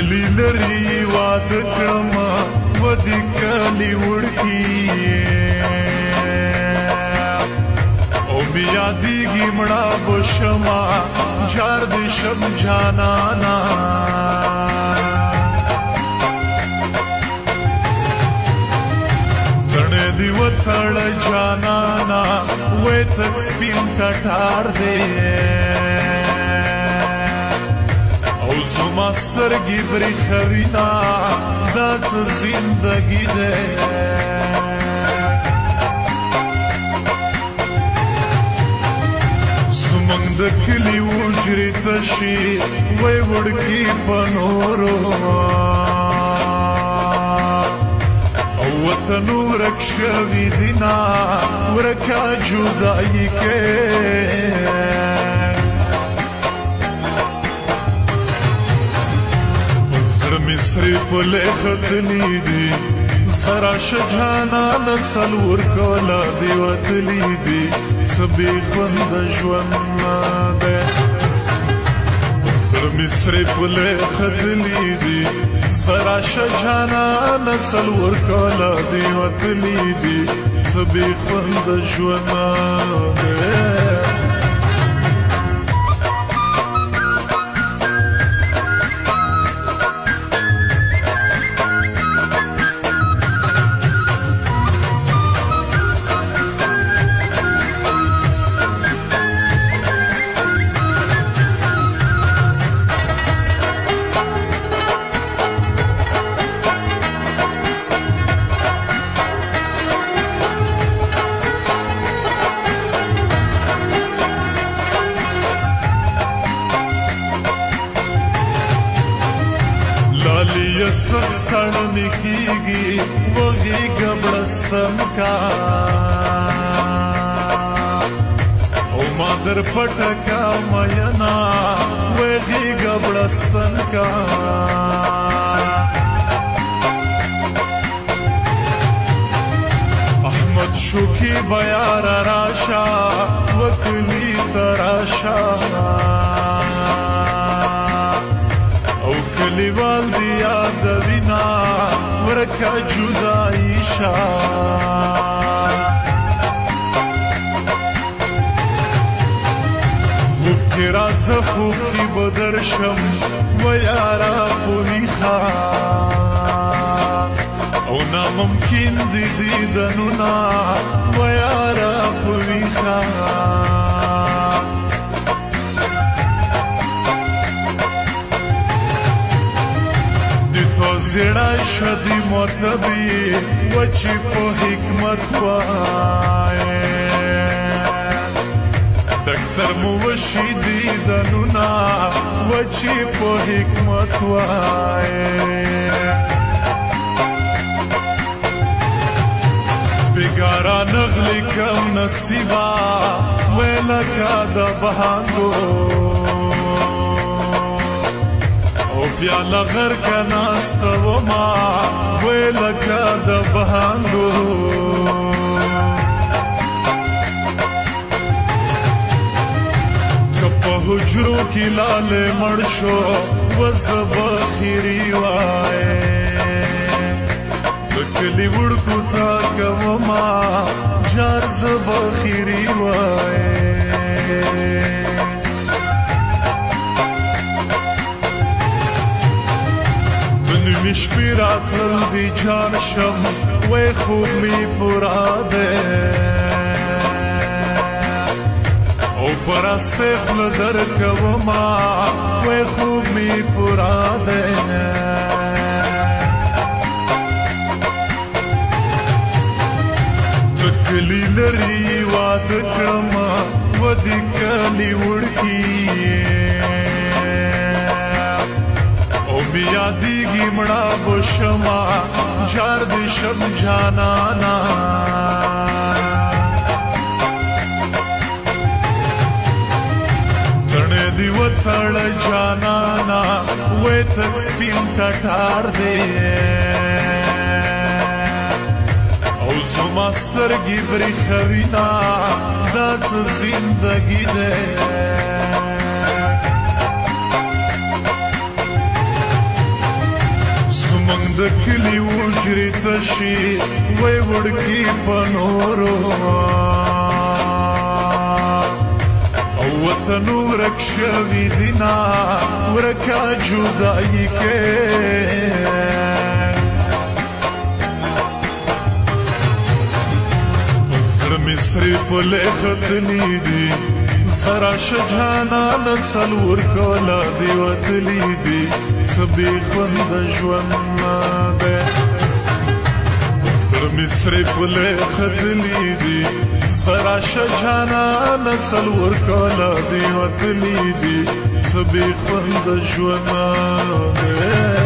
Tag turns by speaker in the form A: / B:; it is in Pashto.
A: کلی لري واده کړما ودی کلی وړکی او بیا دیږي مړه بشما جار دې شم جانانا تړې دی وتړ جانانا وې تک سپین سټار دې زما سترګې برېښوینا دا څه زندګي ده زموږ د کلي حجرې تشي وی وړکي په نورو او وطن ورک شوي دينا ورکه جدایي کې مصری پله ختلی دی سرا شجانا نڅلور کولا دی وتلی دی سبي خوند ژوند ده سر مصری پله ختلی دی سرا شجانا نڅلور کولا دی وتلی دی سبي خوند ژوند ده لالی سخ سړنی کیږي وږي ګبړستم کا او مادر پټکا مینا وږي ګبړستم کا احمد شوکی بیار راشا وکلی تراشا او کلیوال دی یاد وینا ورکا جدائی شا خوب کی راز خوب کی بدرشم و یارا پولی خوا او ناممکن دی دیدنونا و یارا پولی خوا زړه شدی مرتبی وچی په حکمت وای دکتر مو وشي دیدنونا وچی په حکمت وای بګارا نغلی کم نصیبا ولکا د بهانګو بیا لغر کا ناستا وما ویلکا د بهانګو کپا حجرو کی لال مړ شو وزب خیری وای دکلی وړکو تا کوما جار زب خیری وای نمیش پیرات دی جان شم وی خوب می پراده او پرسته خل در کوما وی خوب می پراده کلی لري واده کړما ودی کلی وړکی بیا دیږي مړه بشما جار دې شم جانانا تړې دی وتړ جانانا وې تک سپین سټار دې او زما سترګې برېښوینا دا څه زندګي ده فکری تشی وی وڑکی پنورو او وطن ورک شوی دینا ورکا جدائی کے مصری پلے خطلی دی سرا شجانا نسلور کولا دی وطلی دی سبی خوند جوانا دے سر مصری پلے خطلی دی سرا شجانا نسلور کولا دی وطلی دی سبی خوند جوانا دے